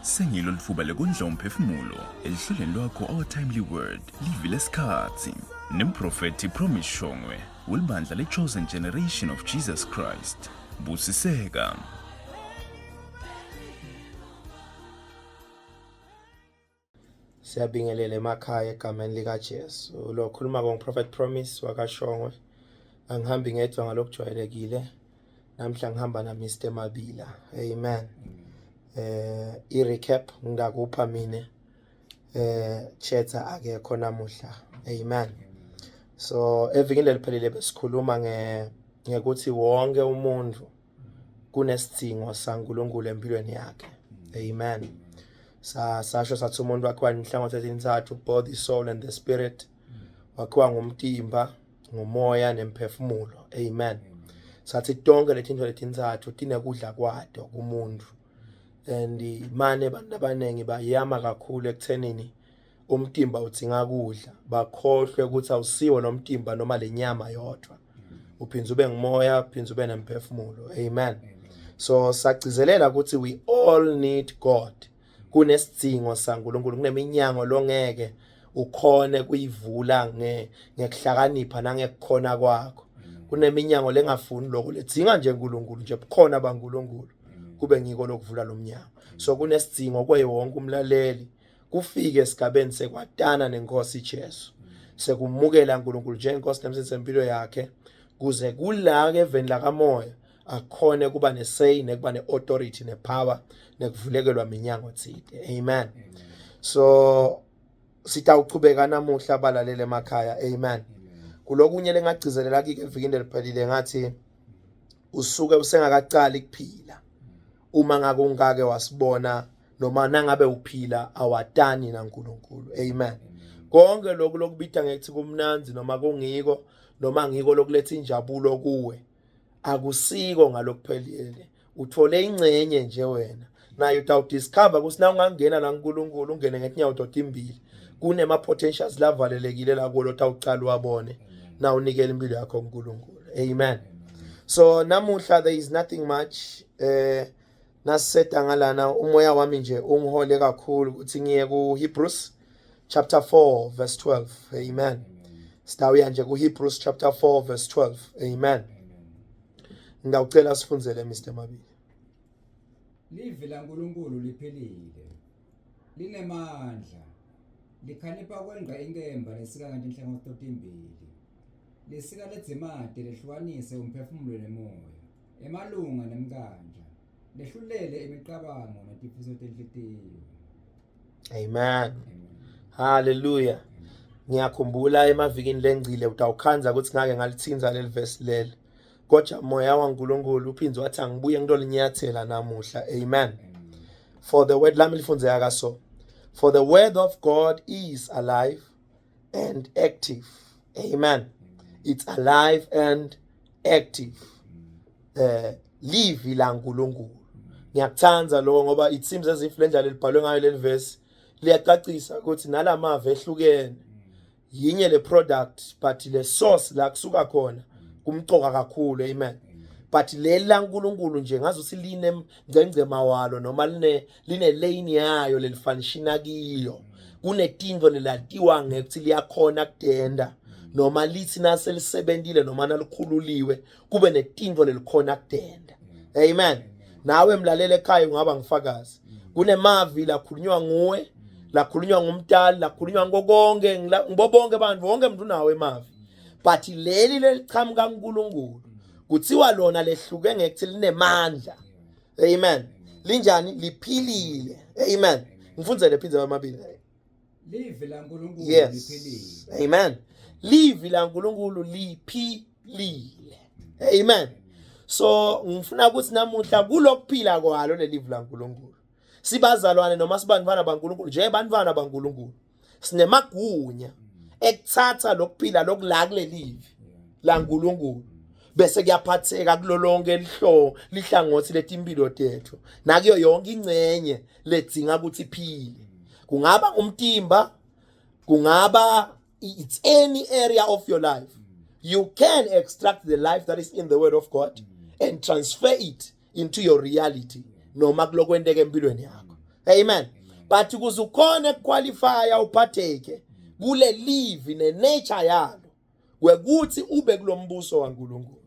Sengilo lifuba lekondla umphefumulo elihlelweni lwakho Our Timely Word livi lesikhathi nemprofeti Promise Shongwe welibandla le-Chosen Generation of Jesus Christ. Busiseka. Siyabingelela emakhaya egameni likaJesu. Lo khuluma ngoProphet Promise wakashongwe. Angihambi ngedwa ngalokujwayelekile. Namhla ngihamba na Mr Mabila. Amen. I-recap ngakupha mina. Chetha akekho namuhla. Amen. So evikini leliphelile besikhuluma ngekuthi wonke umuntu kunesidingo saNkulunkulu empilweni yakhe. Amen. Sasho sathi umuntu wakhiwa inhlangothi ezintathu, body, soul and the spirit. Wakhiwa ngumtimba, ngumoya nemphefumulo. Amen. Sathi tonke letinto letintathu tinekudla kwato kumuntu. And manje abantu abanengi bayama kakhulu ekuthenini umtimba udinga kudla. Bakhohlwe ukuthi awusiwo nomtimba noma lenyama yodwa. Uphinza ube ngumoya, uphinza ube nemphefumulo. Amen. So sagcizelela ukuthi we all need God. Kunesidingo saNkulunkulu, kuneminyango longeke ukhone kuyivula ngekuhlakanipha nangekukhona kwakho. Kuneminyango lengafuni lokho ledinga nje uNkulunkulu nje bukhona baNkulunkulu kube ngiko lokuvula lomnyango. So kunesidingo kwewonke umlaleli kufike esigabeni sekwatana nenkosi Jesu. Sekumukela uNkulunkulu njengenkosi nemsisi empilo yakhe kuze kulake eveni lakamoya akhone kuba nesay nekuba neauthority nepower nekuvulekelwa iminyango thide. Amen. So sitawuqhubeka namuhla abalalele emakhaya. Amen. Kulokunye lengagcizelela kike evikini leliphelile ngathi usuke usengakaqali kuphila. Uma ngakungake wasibona noma nangabe uphila awatani naNkulunkulu. Amen. Konke lokhu lokubita ngethi kumnanzi noma kungiko noma ngiko lokuletha injabulo kuwe akusiko ngalokuphelele. Uthole ingcenye nje wena. Nayo utawudiscover ukuthi na ungangena la kuNkulunkulu ungene ngetinyawo totimbili. Kunema potentials lavalelekile la kulo tawucala wabone na unikele impilo yakho kuNkulunkulu. Amen. So namuhla there is nothing much naseta ngalana umoya wami nje ungihole kakhulu ukuthi ngiye ku Hebrews chapter 4 verse 12. Amen. Sitawuya nje ku Hebrews chapter 4 verse 12. Amen. Ngawucela sifunzele Mr Mabili. Livi laNkulunkulu liphelile. Linemandla. Likhanipha kwenqa inkemba lesika kanje inhlangothi totimbili. Lesika ledzimade lehlukanise umphefumulo nemoya. Emalunga nemkanja. Lehlulele imicabango netifiso tenhliziyo. Amen. Hallelujah. Ngiyakhumbula emavikini lengcile utawukhanza ukuthi ngake ngalithinza leli verse leli. Kodwa moya waNkulunkulu uphinze wathi angibuye ngilolinyathela namuhla. Amen. For the word lami lifunze akaso. For the word of God is alive and active. Amen. It's alive and active. Livi la Nkulunkulu. Ngiyakuthanza lo ngoba it seems as if lenjalo libhalwe ngayo leli verse liyacacisa ukuthi nalamava ehlukene yinye le product but le source la kusuka khona kumcoka kakhulu. Amen. But leli la Nkulunkulu nje ngazuthi line ngcengcema walo noma line lane yayo lelifanishina kiyo. Kunetinto lelatiwa ngekuthi liyakhona kudenda noma lithi naselisebentile noma nalikhululiwe kube netinto lelikhona kudenda. Amen. Nawe mlalele ekhaya ungaba ngifakazi. Kunemavi lakhulunywa nguwe, lakhulunywa ngumdali, lakhulunywa ngokonke ngibobonke abantu wonke umuntu nawe emavi. But leli lelichamuka kuNkulunkulu kuthiwa lona lehluke ngekuthi linemandla. Amen. Linjani? Liphilile. Amen. Ngifundzele phindze amabili. Livi laNkulunkulu Yes. Amen. Livi laNkulunkulu liphilile. Amen. So ngifuna ukuthi namuhla kulokuphila kwalo lelivi laNkulunkulu. Sibazalwane noma sibantwana baNkulunkulu nje bantwana baNkulunkulu. Sinemagunya ekuthatha lokuphila lokulaka lelivi laNkulunkulu. Bese kuyaphatheka kulolonke lihlangothi letimpilo tethu. Nakuyo yonke ingcenye ledinga ukuthi iphile. Kungaba umtimba, kungaba it's any area of your life. You can extract the life that is in the word of God and transfer it into your reality noma kulokwenteka empilweni yakho. Amen. But ukuze ukhona ukuqualifya uphatheke kule live ne-nature yalo wekuthi ube kulombuso kaNkulunkulu,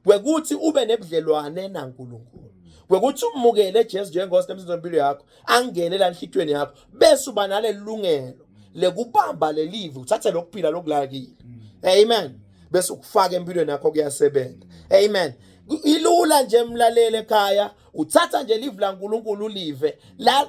wekuthi ube nebudlelwane naNkulunkulu, wekuthi umukele Jesu njengoNkosi nemsizi wempilo yakho, angene la enhlitweni yakho, bese uba nalelungelo lekubamba le live, uthathe lokuphila lokulakile. Amen. Bese ukufaka empilweni yakho kuyasebenza. Amen. Ilula nje mlalele ekhaya, uthatha nje live la uNkulunkulu ulive la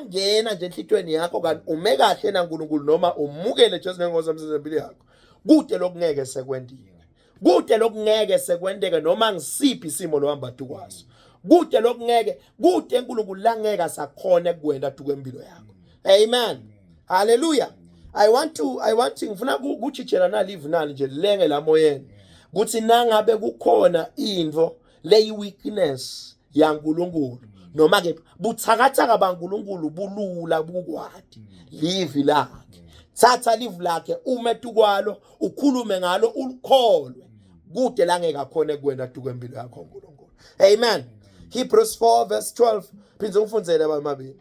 ngena nje enhlitweni yakho kanti ume kahle naNkulunkulu noma umukele Jesu njengoNkosi nemsizi wempilo yakho. Kude lokungeke sekwendile, kude lokungeke sekwendeke noma ngisiphi isimo lohamba tukwaso, kude lokungeke, kude uNkulunkulu langeke sakhona kuwena tukwempilo yakho. Amen. Hallelujah. I want ngifuna ukuchijela nalive nali nje lenge la moyeni kuthi nangabe kukhona into leyi weakness yaNkulunkulu noma ke buthakathaka baNkulunkulu bulula bukwadi live lakhe, thatha live lakhe ume tukwalo ukhulume ngalo ukholwe kude langeka khona kuwena tukwempilo yakho uNkulunkulu. Amen. Hebrews 4 verse 12 phindze ufundzele abamabili.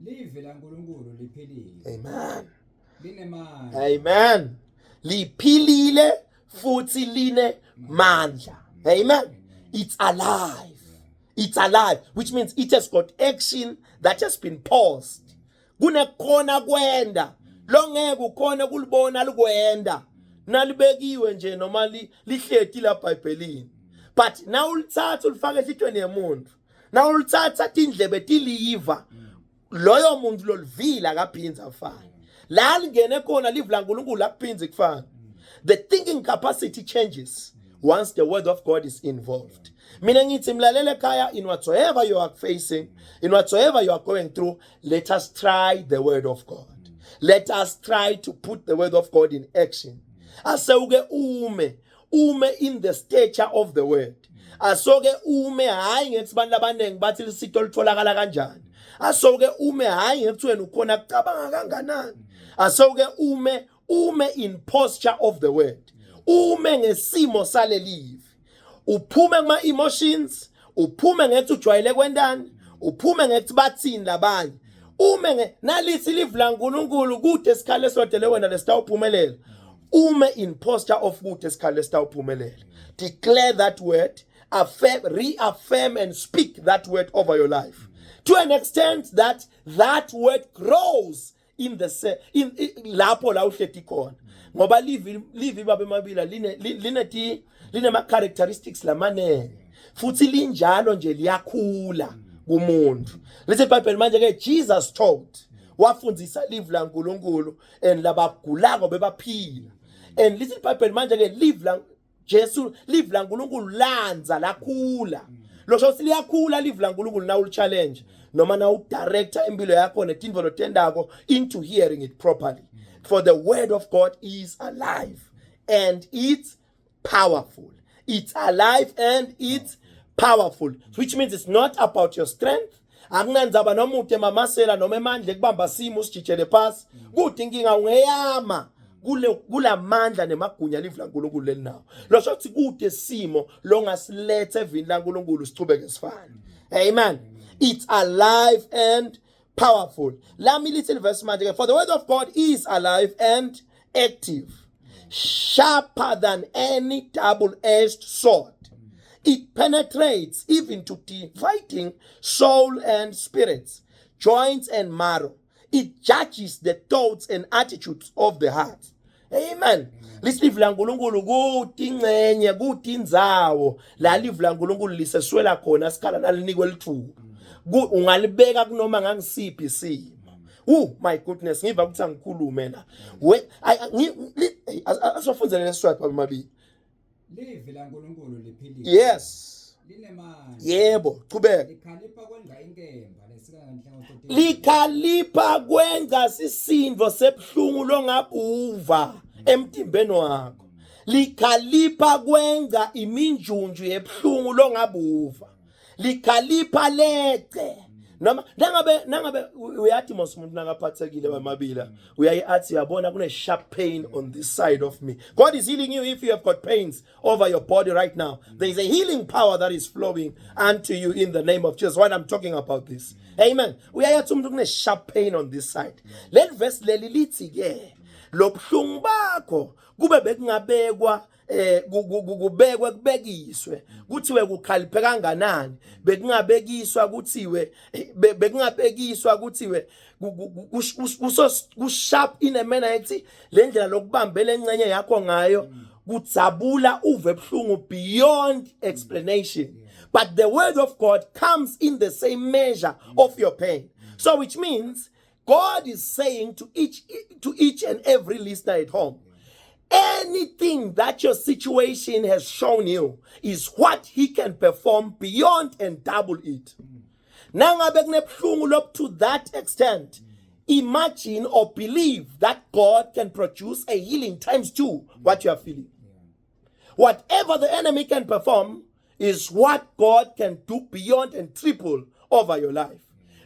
Live la uNkulunkulu liphilile. Amen. Linemandla. Amen. Liphilile futhi line mandla. Amen. It's alive. It's alive, which means it has got action that has been paused. Kunekhona kwenda longeke ukhona kulibona likwenda nalibekiwe nje noma lihleti la eBhayibhelini. But now ulithatha ulifaka enhlitweni yemuntu, now ulithatha indlebe tiliva, loyo muntu lolivila akaphinza afana la lingene khona live la uNkulunkulu akuphinza kufana. The thinking capacity changes once the word of God is involved. Mina ngithi mlalele ekhaya, in whatsoever you are facing, in whatsoever you are going through, let us try the word of God. Let us try to put the word of God in action. Aseuke ume in the stature of the word. Asoke ume hayi ngethi bantu abanengi bathi lisito litholakala kanjani. Asoke ume hayi ngethi wena ukhona kucabanga kanganani. Asoke ume in posture of the word. Ume ngesimo sale live. Uphume kuma emotions, uphume ngethi ujwayele kwendani, uphume ngethi bathini labanye. Ume nalithi live la uNkulunkulu kude sikhale sodele wena lesitawuphumelela. Ume in posture of kude sikhale sitawuphumelela. Declare that word, reaffirm and speak that word over your life. To an extent that word grows in the lapho la uhleti khona. Ngoba live baba emabila line ma characteristics lamanene. Futhi linjalo nje liyakhula kumuntu. Lithi iBhayibheli manje ke Jesus taught wafundzisa live la uNkulunkulu and labagulako bebaphila. And lithi iBhayibheli manje ke live la uNkulunkulu lanza lakhula. Lokho siliyakhula live la uNkulunkulu na ul challenge noma na udirector impilo yakho netindvo lotendako into hearing it properly. For the word of God is alive and it's powerful. It's alive and it's powerful, which means it's not about your strength. Akunanzaba noma utemamasela noma emandla ekubamba simo usijijele phasi. Kuthi inkinga ungeyama kula mandla nemagunya live la uNkulunkulu lenawo. Lokho kuthi kude simo longasilethe evini la uNkulunkulu sichubeke sifana. Amen. It's alive and powerful. Let me little verse manje. For the word of God is alive and active, sharper than any double-edged sword. It penetrates even to dividing soul and spirits, joints and marrow. It judges the thoughts and attitudes of the heart. Amen. Live la uNkulunkulu kuthi ingcenye kuthi indzawo la live la uNkulunkulu liseswela khona sikhala nalinikwe lithuba. Ungalibeka kunoma ngangisiphi isimo. My goodness, ngiva ukuthi angikhulume na. Asofundzele lesizathu babamabili. Live la uNkulunkulu liphilile. Yes. Linemandla. Yebo, qhubeka. Likhalipha kwenza inkemba lesika kanhlangothi. Likhalipha kwenza sisindvo sebhlungu longabuva emtimbeni wakho. Likhalipha kwenza iminjunju yebhlungu longabuva. Likhalipha lece noma nangabe uyathi mos umuntu nakaphathekile bamabila uyayiathi yabona kune sharp pain on this side of me. God is healing you if you have got pains over your body right now. There is a healing power that is flowing unto you in the name of Jesus. When I'm talking about this, amen. Uyayathi umuntu kune sharp pain on this side. Let verse leli lithi ke lobhlungu bakho kube bekungabekwa kubekwe kubekiswe kuthiwe kukhaliphe kanganani bekungabekiswa kuthiwe bekungabekiswa kuthiwe kusharp in a manner ethi le ndlela lokubambela encenye yakho ngayo kudzabula uve ebhlungu beyond explanation. But the word of God comes in the same measure of your pain. So which means God is saying to each and every listener at home, anything that your situation has shown you is what he can perform beyond and double it. Up to that extent, imagine or believe that God can produce a healing times 2 what you are feeling. Whatever the enemy can perform is what God can do beyond and triple over your life.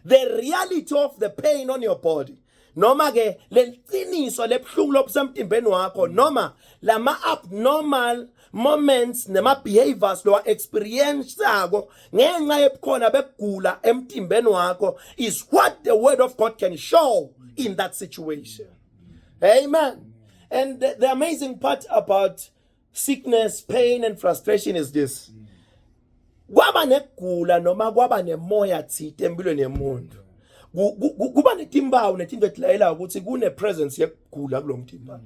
The reality of the pain on your body, noma ke lentiniso lebhlungu lobsemtimbeni wakho, noma lama abnormal moments nema behaviors lo experience sako ngenxa yebukhona bekugula emtimbeni wakho is what the word of God can show in that situation. Amen. And the amazing part about sickness, pain and frustration is this. Kwaba nekugula noma kwaba nemoya thite empilweni yemuntu kuba netimbawu netinto etilayela ukuthi kune presence yekugula kulomtimba.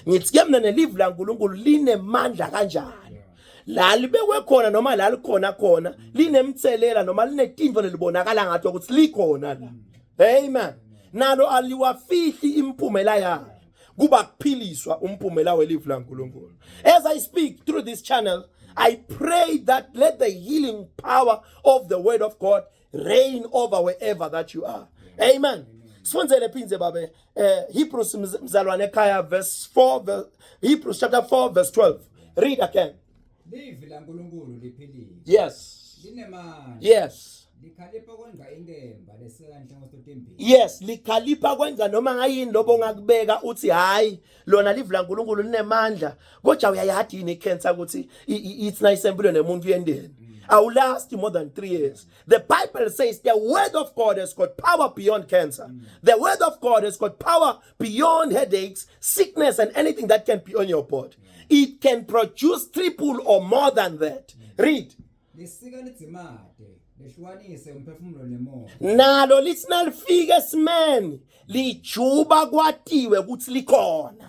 Ngithi ke mina nelive la uNkulunkulu linemandla kanjani la libekwe khona noma la likhona linemthelela noma linetinto nelibonakala ngathi ukuthi likhona la. Amen. Nalo aliwafihli impumela yalo kuba kuphiliswa umpumela welive la uNkulunkulu. As I speak through this channel, I pray that let the healing power of the word of God reign over wherever that you are. Amen. Sifundele phinze babe Hebrews mzalwane ekhaya verse 4 Hebrews chapter 4 verse 12. Read again. Live la uNkulunkulu liphilile. Yes. Linemandla. Yes. Likhalipha kwenza inkemba lesekanhle ngosotembili. Yes, likhalipha kwenza noma ngayini lobo ngakubeka uthi hayi lona live la uNkulunkulu linemandla kodwa uyayathi yini cancer ukuthi it's nice empilo nemuntu yendeni. I will last more than 3 years. The Bible says the word of God has got power beyond cancer. The word of God has got power beyond headaches, sickness, and anything that can be on your body. It can produce triple or more than that. Read. Nalo lisinalifike simeni lijuba kwatiwe kuthi likhona.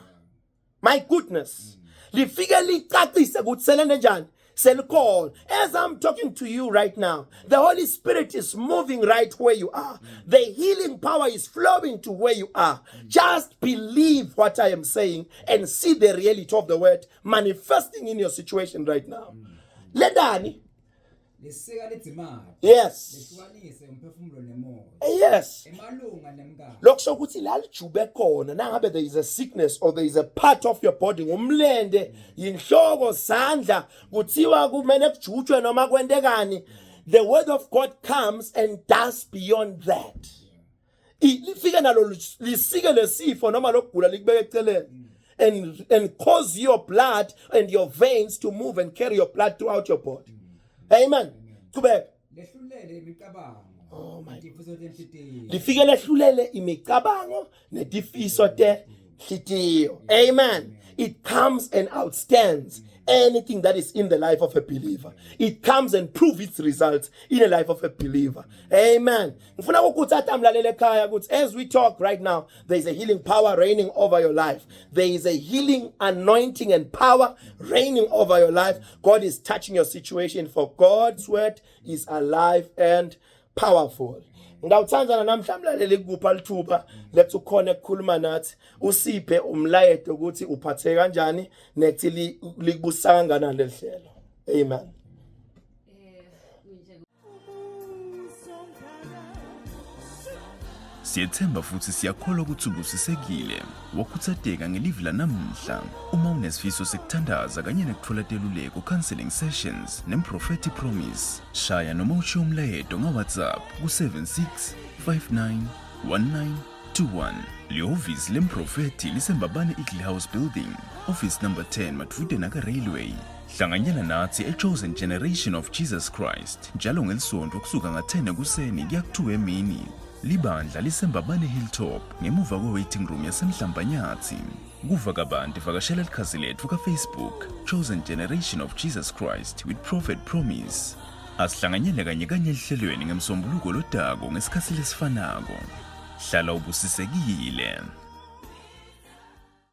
My goodness. Lifike licacise ukuthi selene njani. As I'm talking to you right now, the Holy Spirit is moving right where you are. The healing power is flowing to where you are. Just believe what I am saying and see the reality of the word manifesting in your situation right now. Ledani. Yes. Yes. Lokusho ukuthi la lijube khona nangabe there is a sickness or there is a part of your body ngumlende inhloko sandla kuthiwa kumele kujutshwe noma kwentekani, the word of God comes and does beyond that. Lifike nalo lisike lesifo noma lokugula likubeke eceleni and cause your blood and your veins to move and carry your blood throughout your body. Amen. Kubek. Oh my God. Lifike lehlulele imicabango netifiso te hlitiyo. Amen. It comes and outstands anything that is in the life of a believer. It comes and proves its results in the life of a believer. Amen. As we talk right now, there is a healing power reigning over your life. There is a healing anointing and power reigning over your life. God is touching your situation, for God's word is alive and powerful. Ngawuthandana namhlamhlele likupha lithuba lethu khona ukukhuluma nathi usiphe umlayeto ukuthi uphathe kanjani nethi likubusa kanjani lehlelo. Amen. Siyethemba futhi siyakholwa ukuthi ubusisekile wakhuthateka ngelivi lanamuhla. Uma unesifiso sekuthandaza kanye nekuthola teluleko counseling sessions neMprophetic Promise, shaya noma ushiye umlayeto ngaWhatsApp ku76591921. Lihhovisi leMprofeti liseMbabane Eagle House Building, office number 10 Matvude Naka Railway. Hlanganyela nathi eChosen Generation of Jesus Christ njalo ngelisonto kusuka nga-10 ekuseni kuya ku-2 emini. Libandla liseMbabane Hilltop ngemuva kwe-waiting room yaseMhlambanyathi. Kuva kabanti vakashela likhasi lethu kaFacebook Chosen Generation of Jesus Christ with Prophet Promise. Asihlanganyele kanye ehlelweni ngemsombuluko lodako ngesikhathi lesifanako. Hlala ubusisekile.